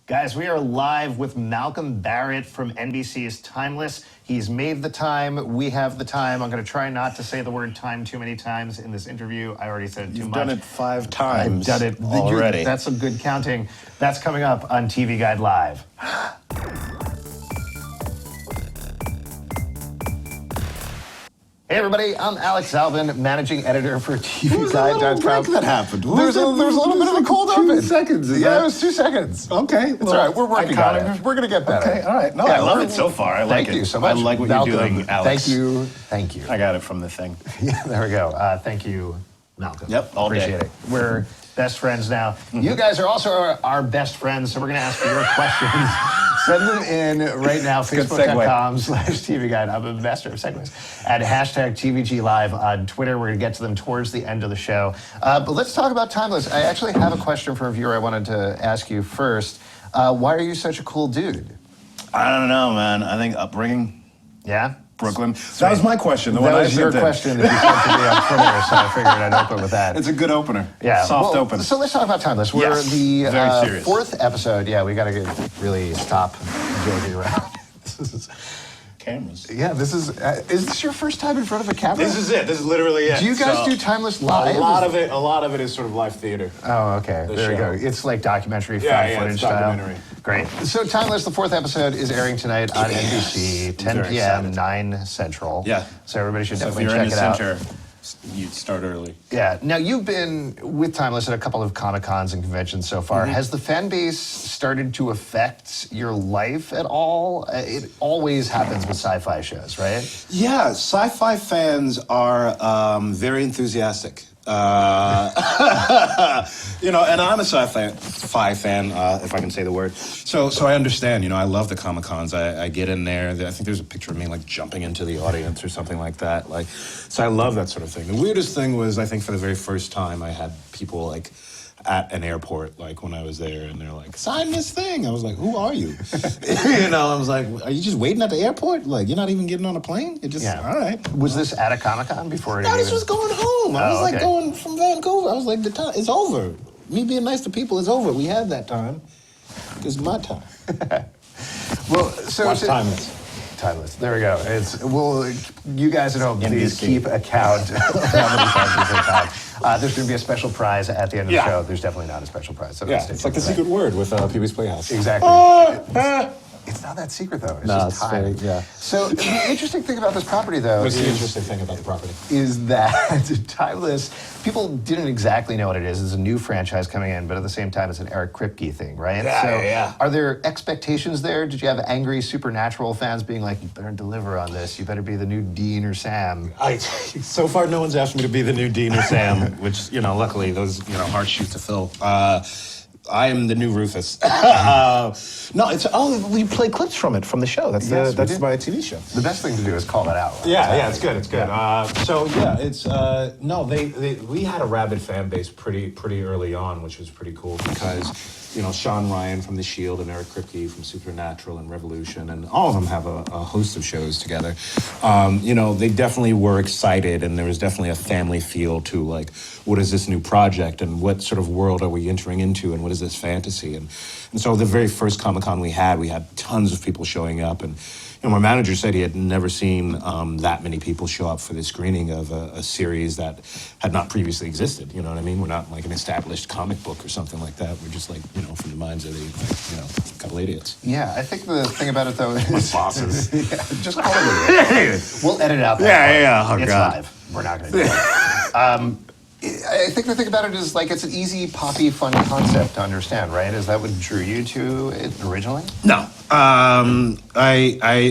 Guys, we are live with Malcolm Barrett from NBC's Timeless. He's made the time. We have the time. I'm going to try not to say the word time too many times in this interview. I already said it too much. You've done it 5 times I've done it already. That's some good counting. That's coming up on TVGuide Live. Hey everybody, I'm Alex Zalvin, managing editor for TVGuide.com. That happened. There was a little bit of a cold open. 2 seconds. Yeah, it was 2 seconds. Okay. It's all right. We're working on it. We're going to get better. Okay, all right. No, I love it so far. I like it. Thank you so much. I like what Malcolm, you're doing, Alex. Thank you. Thank you. I got it from the thing. Yeah, there we go. Thank you, Malcolm. Yep, all day. Appreciate it. We're best friends now. You guys are also our best friends, so we're going to ask for your questions. Send them in right now, Facebook.com/TVGuide. I'm a master of segues. And hashtag TVG Live on Twitter. We're going to get to them towards the end of the show. But let's talk about Timeless. I actually have a question for a viewer I wanted to ask you first. Why are you such a cool dude? I don't know, man. I think upbringing. Yeah? Brooklyn. That was my question. That was your question that you sent to me on Twitter, so I figured I'd open with that. It's a good opener. Yeah. Soft open. So let's talk about Timeless. We're the Very serious. 4th episode. Yeah, we got to really stop joking around. Cameras. Yeah, is this your first time in front of a camera? This is it. This is literally it. Do you guys do Timeless live? A lot of it is sort of live theater. Oh, okay. There we go. It's like documentary, found footage it's style. documentary. Great. So Timeless, the 4th episode, is airing tonight on NBC, 10 p.m., 9 Central. Yeah. So everybody should So if definitely you're in check the it out. center, you start early. Yeah. Now, you've been with Timeless at a couple of Comic-Cons and conventions so far. Has the fan base started to affect your life at all? It always happens with sci-fi shows, right? Yeah, sci-fi fans are very enthusiastic. And I'm a sci-fi fan, if I can say the word. So I understand. I love the Comic-Cons. I get in there. I think there's a picture of me like jumping into the audience or something like that. So I love that sort of thing. The weirdest thing was, I think, for the very first time, I had people like at an airport, like when I was there, and they're like, "Sign this thing." I was like, "Who are you?" I was like, "Are you just waiting at the airport? Like, you're not even getting on a plane? You're just all right." Was this at a Comic-Con before? No, this was going home. I was like okay. going from Vancouver. I was like, the time it's over. Me being nice to people is over. We had that time. This is my time. Well, so What's Timeless? Timeless. There we go. You guys at home, please NBC. keep account of how many times we say time. There's going to be a special prize at the end of the Yeah. show. There's definitely not a special prize. So Yeah, stay it's like the tuned for secret word with Pee-wee's Playhouse. that. Exactly. It's not that secret, though. It's No, just it's time. very- So the interesting thing about this property, though, What's the interesting thing about the property? is that Timeless, people didn't exactly know what it is. It's a new franchise coming in, but at the same time, it's an Eric Kripke thing, right? Yeah. Are there expectations there? Did you have angry Supernatural fans being like, you better deliver on this, you better be the new Dean or Sam? So far, no one's asked me to be the new Dean or Sam, which, luckily, those, hard shoes to fill. I am the new Rufus. No, we play clips from it, from the show. That's Yes, we that's did. my TV show. The best thing to do is call that out. Yeah, it's good. It's good. It's we had a rabid fan base pretty early on, which was pretty cool because Sean Ryan from The Shield and Eric Kripke from Supernatural and Revolution, and all of them have a host of shows together. They definitely were excited, and there was definitely a family feel to like, what is this new project, and what sort of world are we entering into, and what is this fantasy, and so the very first Comic-Con we had tons of people showing up, and my manager said he had never seen that many people show up for the screening of a series that had not previously existed. You know what I mean? We're not like an established comic book or something like that. We're just like, from the minds of the, a couple idiots. Yeah, I think the thing about it, though, is... My bosses. just call it. We'll edit out that part. Yeah. Oh, it's God. live. We're not going to do it. I think the thing about it is, like, it's an easy, poppy, fun concept to understand, right? Is that what drew you to it originally? No.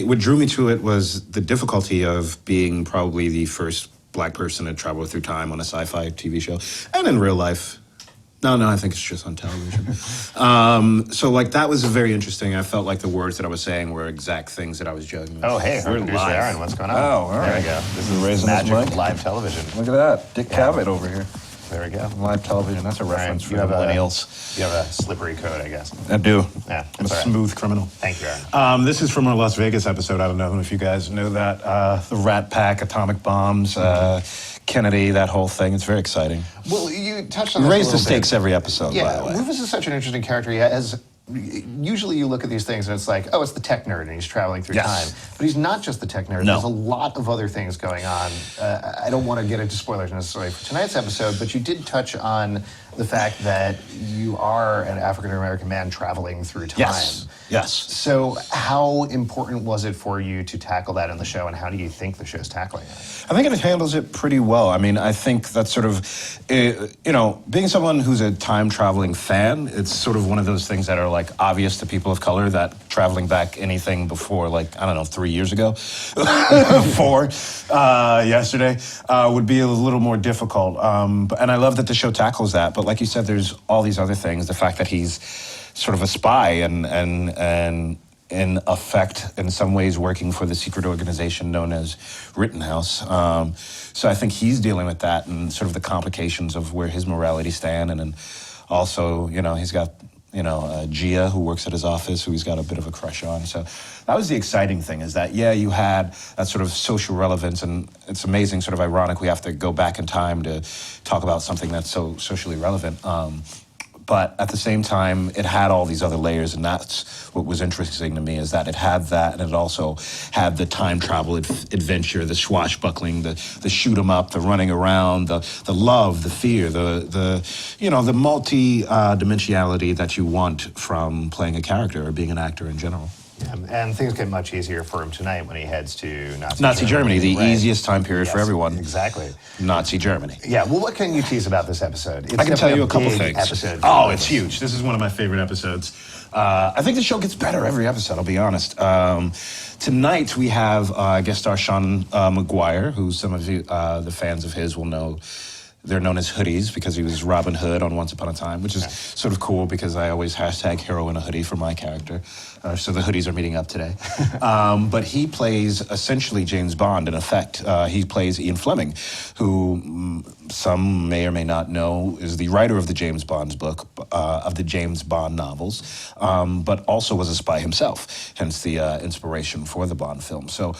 What drew me to it was the difficulty of being probably the first black person to travel through time on a sci-fi TV show, and in real life. No, I think it's just on television. So, that was very interesting. I felt like the words that I was saying were exact things that I was judging. Oh, hey, we're producer live. Aaron, what's going on? Oh, all right. There we go. This is raising his Magic mic. live television. Look at that. Dick Cavett over here. There we go. Live television. That's a reference for you have millennials. You have a slippery code, I guess. I do. Yeah, I'm a that's all right. smooth criminal. Thank you, Aaron. This is from our Las Vegas episode. I don't know if you guys know that. The Rat Pack, atomic bombs, Kennedy, that whole thing. It's very exciting. Well, you touched on We this raise a the little stakes bit. every episode, by the way. Rufus is such an interesting character. He has usually you look at these things and it's like, oh, it's the tech nerd and he's traveling through Yes. time. But he's not just the tech nerd. No. There's a lot of other things going on. I don't want to get into spoilers necessarily for tonight's episode, but you did touch on the fact that you are an African-American man traveling through time. Yes. So how important was it for you to tackle that in the show, and how do you think the show's tackling it? I think it handles it pretty well. I mean, I think that's sort of, being someone who's a time traveling fan, it's sort of one of those things that are like obvious to people of color, that traveling back anything before, like, I don't know, 3 years ago, 4, yesterday, would be a little more difficult. And I love that the show tackles that. But like you said, there's all these other things. The fact that he's sort of a spy and in effect, in some ways, working for the secret organization known as Rittenhouse. So I think he's dealing with that and sort of the complications of where his morality stand. And then also, he's got, Gia, who works at his office, who he's got a bit of a crush on. So that was the exciting thing, is that, you had that sort of social relevance. And it's amazing, sort of ironic, we have to go back in time to talk about something that's so socially relevant. But at the same time, it had all these other layers, and that's what was interesting to me, is that it had that, and it also had the time travel adventure, the swashbuckling, the shoot 'em up, the running around, the love, the fear, the multi-dimensionality that you want from playing a character or being an actor in general. Yeah, and things get much easier for him tonight when he heads to Nazi Germany, the right. easiest time period for everyone. Exactly. Nazi Germany. Yeah, well, what can you tease about this episode? It's I can tell you a couple big things. Episode It's huge. This is one of my favorite episodes. I think the show gets better every episode, I'll be honest. Tonight we have guest star Sean Maguire, who some of you, the fans of his will know. They're known as hoodies because he was Robin Hood on Once Upon a Time, which is sort of cool because I always hashtag hero in a hoodie for my character. So the hoodies are meeting up today. But he plays essentially James Bond in effect. He plays Ian Fleming, who some may or may not know is the writer of the James Bond book, of the James Bond novels, but also was a spy himself, hence the inspiration for the Bond film. So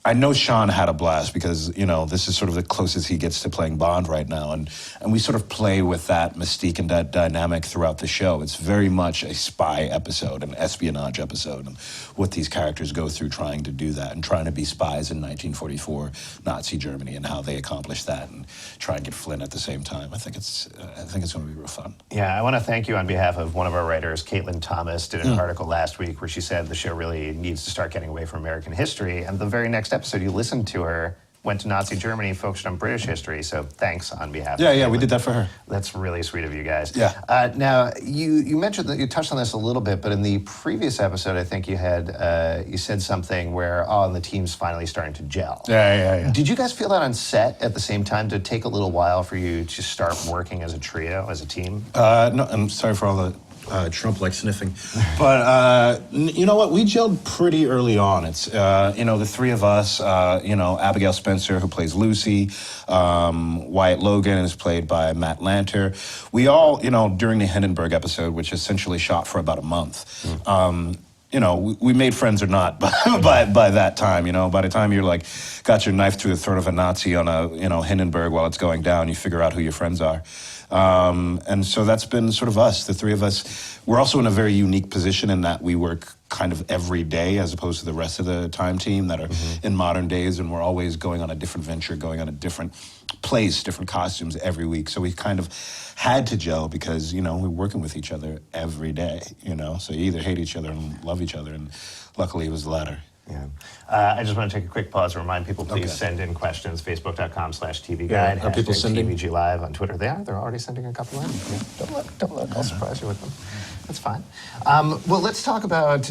I know Sean had a blast because, this is sort of the closest he gets to playing Bond right now. And we sort of play with that mystique and that dynamic throughout the show. It's very much a spy episode, an espionage episode, and what these characters go through trying to do that and trying to be spies in 1944 Nazi Germany and how they accomplish that and try and get Flynn at the same time. I think it's going to be real fun. Yeah, I want to thank you on behalf of one of our writers, Caitlin Thomas, did an article last week where she said the show really needs to start getting away from American history. And the very next episode you listened to her went to Nazi Germany, focused on British history. So thanks on behalf of Caitlin. We did that for her. That's really sweet of you guys. Yeah. Now, you mentioned that you touched on this a little bit, but in the previous episode, I think you had you said something where, and the team's finally starting to gel. Yeah. Did you guys feel that on set at the same time? Did it take a little while for you to start working as a trio, as a team? No, I'm sorry for all the Trump-like sniffing. But you know what? We gelled pretty early on. It's, the three of us, Abigail Spencer, who plays Lucy, Wyatt Logan is played by Matt Lanter. We all, during the Hindenburg episode, which essentially shot for about a month, we made friends or not by that time, by the time you're got your knife through the throat of a Nazi on a, Hindenburg while it's going down, you figure out who your friends are. And so that's been sort of us, the three of us. We're also in a very unique position in that we work kind of every day as opposed to the rest of the time team that are in modern days, and we're always going on a different venture, going on a different place, different costumes every week. So we kind of had to gel because, we're working with each other every day, So you either hate each other and love each other, and luckily it was the latter. Yeah. I just want to take a quick pause to remind people, please send in questions, facebook.com/TVGuide, Are people sending? TVG Live on Twitter. They're already sending a couple in. Yeah. Don't look, I'll surprise you with them. That's fine. Well, let's talk about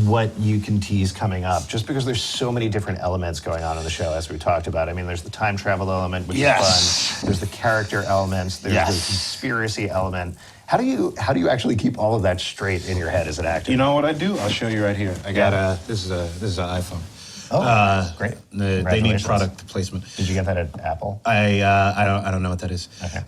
what you can tease coming up, just because there's so many different elements going on in the show, as we talked about. I mean, there's the time travel element, which is fun. There's the character elements. There's the conspiracy element. How do you actually keep all of that straight in your head as an actor? You know what I do? I'll show you right here. I got this is an iPhone. Oh, great! They need product placement. Did you get that at Apple? I don't know what that is. Okay.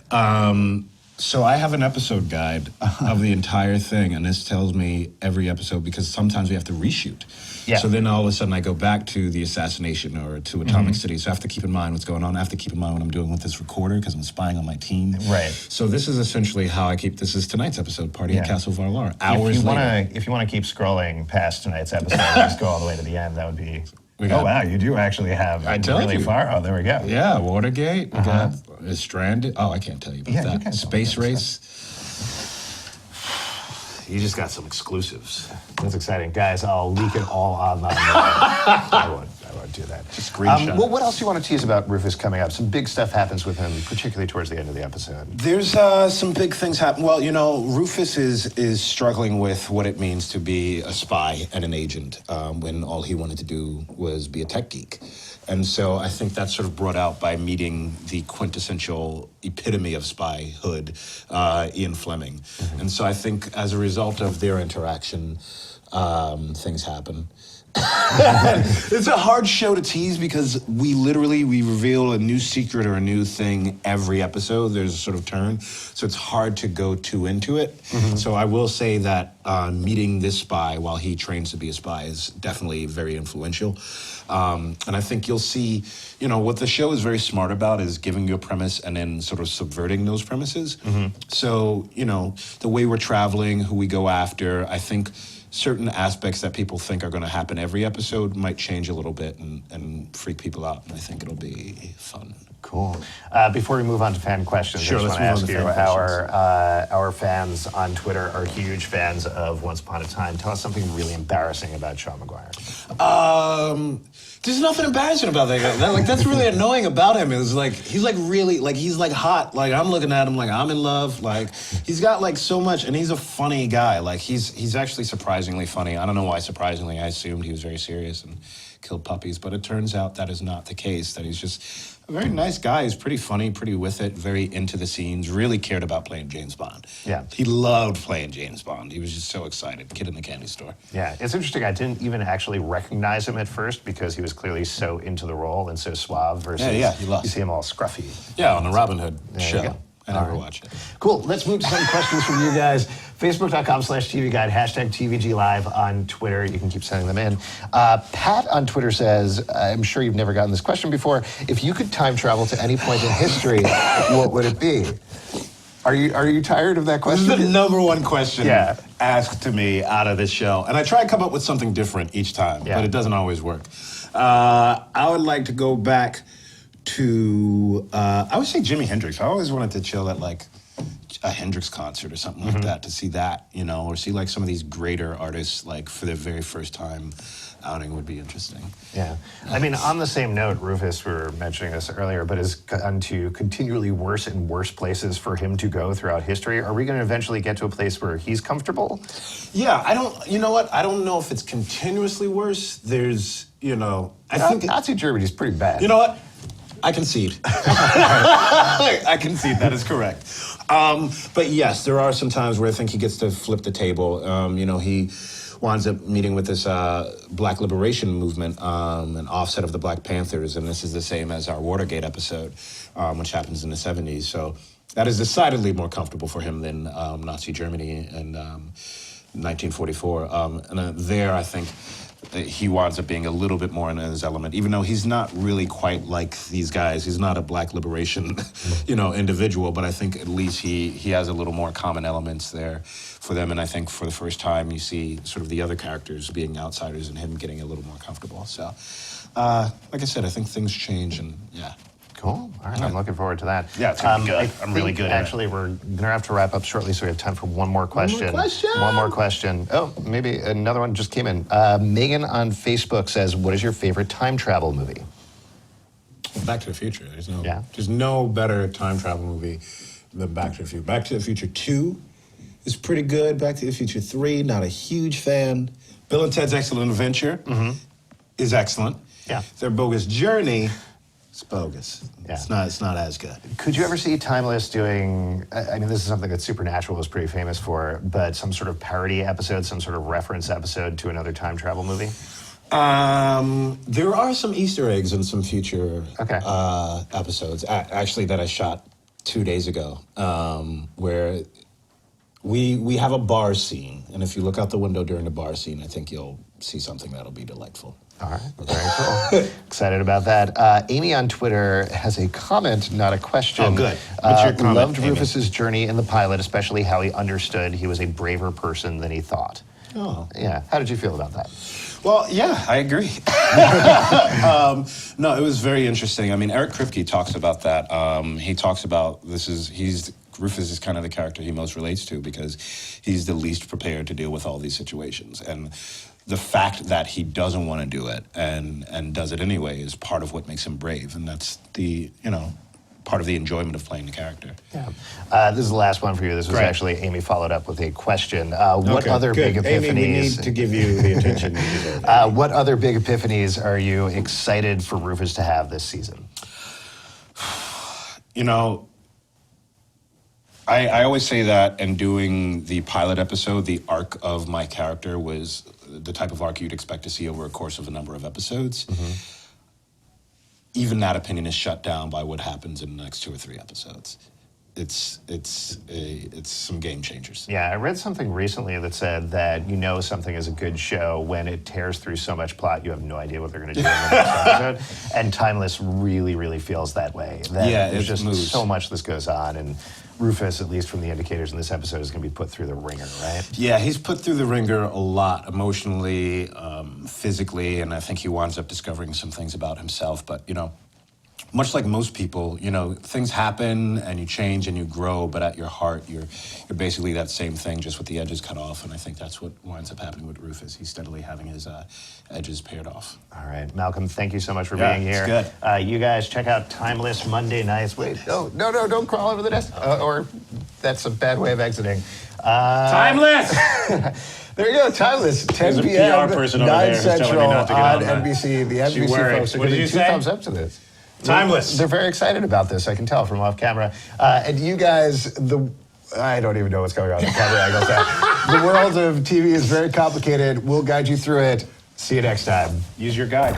So I have an episode guide of the entire thing, and this tells me every episode because sometimes we have to reshoot. Yeah. So then all of a sudden I go back to the assassination or to Atomic City. So I have to keep in mind what's going on. I have to keep in mind what I'm doing with this recorder because I'm spying on my team. Right. So this is essentially how I keep. This is tonight's episode, Party at Castle Varlar. If you want to keep scrolling past tonight's episode, just go all the way to the end. That would be. Oh wow, you do actually have really far. Oh, there we go. Yeah, Watergate. We got Stranded. Oh, I can't tell you about that. Space Race. You just got some exclusives. That's exciting, guys. I'll leak it all online. I won't do that. Just screenshot. Well, what else do you want to tease about Rufus coming up? Some big stuff happens with him, particularly towards the end of the episode. There's some big things happen. Well, Rufus is struggling with what it means to be a spy and an agent when all he wanted to do was be a tech geek. And so I think that's sort of brought out by meeting the quintessential epitome of spyhood, Ian Fleming. Mm-hmm. And so I think as a result of their interaction, things happen. It's a hard show to tease because we reveal a new secret or a new thing every episode. There's a sort of turn, so it's hard to go too into it. Mm-hmm. So I will say that meeting this spy while he trains to be a spy is definitely very influential. And I think you'll see, what the show is very smart about is giving you a premise and then sort of subverting those premises. Mm-hmm. So, the way we're traveling, who we go after, I think certain aspects that people think are going to happen every episode might change a little bit and freak people out. And I think it'll be fun. Cool. Before we move on to fan questions, sure, I just let's want to move ask on to you, fan questions. our fans on Twitter are huge fans of Once Upon a Time. Tell us something really embarrassing about Sean McGuire. There's nothing embarrassing about that guy. That's really annoying about him. Is he's really he's hot. I'm looking at him I'm in love. He's got so much, and he's a funny guy. He's actually surprisingly funny. I don't know why surprisingly. I assumed he was very serious and killed puppies, but it turns out that is not the case. That he's just a very nice guy. He's pretty funny, pretty with it, very into the scenes, really cared about playing James Bond. Yeah. He loved playing James Bond. He was just so excited. Kid in the candy store. Yeah, it's interesting. I didn't even actually recognize him at first because he was clearly so into the role and so suave versus you see him all scruffy. Yeah, on the Robin Hood show. You go. I never watched it. Cool. Let's move to some questions from you guys. Facebook.com/TVGuide, #TVG Live on Twitter. You can keep sending them in. Pat on Twitter says, I'm sure you've never gotten this question before. If you could time travel to any point in history, what would it be? Are you tired of that question? This is the number one question asked to me out of this show. And I try to come up with something different each time, but it doesn't always work. I would like to go back to, I would say Jimi Hendrix. I always wanted to chill at a Hendrix concert or something like that to see that, or see some of these greater artists for their very first time outing would be interesting. Yeah. I mean, on the same note, Rufus, we were mentioning this earlier, but has gone to continually worse and worse places for him to go throughout history. Are we going to eventually get to a place where he's comfortable? Yeah, I don't know if it's continuously worse. There's, I think Nazi Germany's pretty bad. You know what? I concede. I concede. That is correct. But yes, there are some times where I think he gets to flip the table. He winds up meeting with this Black Liberation Movement, an offset of the Black Panthers, and this is the same as our Watergate episode, which happens in the 70s. So that is decidedly more comfortable for him than Nazi Germany in 1944. And there, I think he winds up being a little bit more in his element, even though he's not really quite like these guys. He's not a Black liberation, individual, but I think at least he has a little more common elements there for them. And I think for the first time, you see sort of the other characters being outsiders and him getting a little more comfortable. So, like I said, I think things change, and Cool. All right, I'm looking forward to that. Yeah, it's going to be good. I'm really good at it. Actually, we're going to have to wrap up shortly, so we have time for one more question. One more question. Oh, maybe another one just came in. Megan on Facebook says, what is your favorite time travel movie? Back to the Future. There's no better time travel movie than Back to the Future. Back to the Future 2 is pretty good. Back to the Future 3, not a huge fan. Bill and Ted's Excellent Adventure is excellent. Yeah. Their Bogus Journey, it's bogus. Yeah. It's not as good. Could you ever see Timeless doing, I mean, this is something that Supernatural was pretty famous for, but some sort of parody episode, some sort of reference episode to another time travel movie? There are some Easter eggs in some future episodes, actually, that I shot 2 days ago, where we have a bar scene, and if you look out the window during the bar scene, I think you'll see something that'll be delightful. All right, very cool. Excited about that. Amy on Twitter has a comment, not a question. Oh, good. What's your comment, Loved Amy? Rufus's journey in the pilot, especially how he understood he was a braver person than he thought. Oh. Yeah. How did you feel about that? Well, yeah, I agree. No, it was very interesting. I mean, Eric Kripke talks about that. He talks about Rufus is kind of the character he most relates to because he's the least prepared to deal with all these situations. And the fact that he doesn't want to do it and does it anyway is part of what makes him brave. And that's part of the enjoyment of playing the character. Yeah. This is the last one for you. This was actually Amy followed up with a question. What other big epiphanies? Amy, we need to give you the attention you deserve. What other big epiphanies are you excited for Rufus to have this season? You know, I always say that in doing the pilot episode, the arc of my character was the type of arc you'd expect to see over a course of a number of episodes. Mm-hmm. Even that opinion is shut down by what happens in the next 2 or 3 episodes. It's some game changers. Yeah, I read something recently that said that you know something is a good show when it tears through so much plot you have no idea what they're going to do in the next episode. And Timeless really, really feels that way. There's just moves. so much this goes on, and Rufus, at least from the indicators in this episode, is going to be put through the ringer, right? Yeah, he's put through the ringer a lot, emotionally, physically, and I think he winds up discovering some things about himself. But, much like most people, things happen and you change and you grow, but at your heart, you're basically that same thing, just with the edges cut off. And I think that's what winds up happening with Rufus. He's steadily having his edges pared off. All right, Malcolm, thank you so much for being here. It's good. You guys check out Timeless Monday nights. Wait, no, don't crawl over the desk. Or that's a bad way of exiting. Timeless! There you go, Timeless, 10 There's a p.m., PR person over 9 there who's telling me Central not to get on on that. NBC. The NBC worried. folks are What did giving you 2 say? thumbs up to this. Timeless. They're very excited about this, I can tell from off camera. And you guys, I don't even know what's going on in the camera angles now. The world of TV is very complicated. We'll guide you through it. See you next time. Use your guide.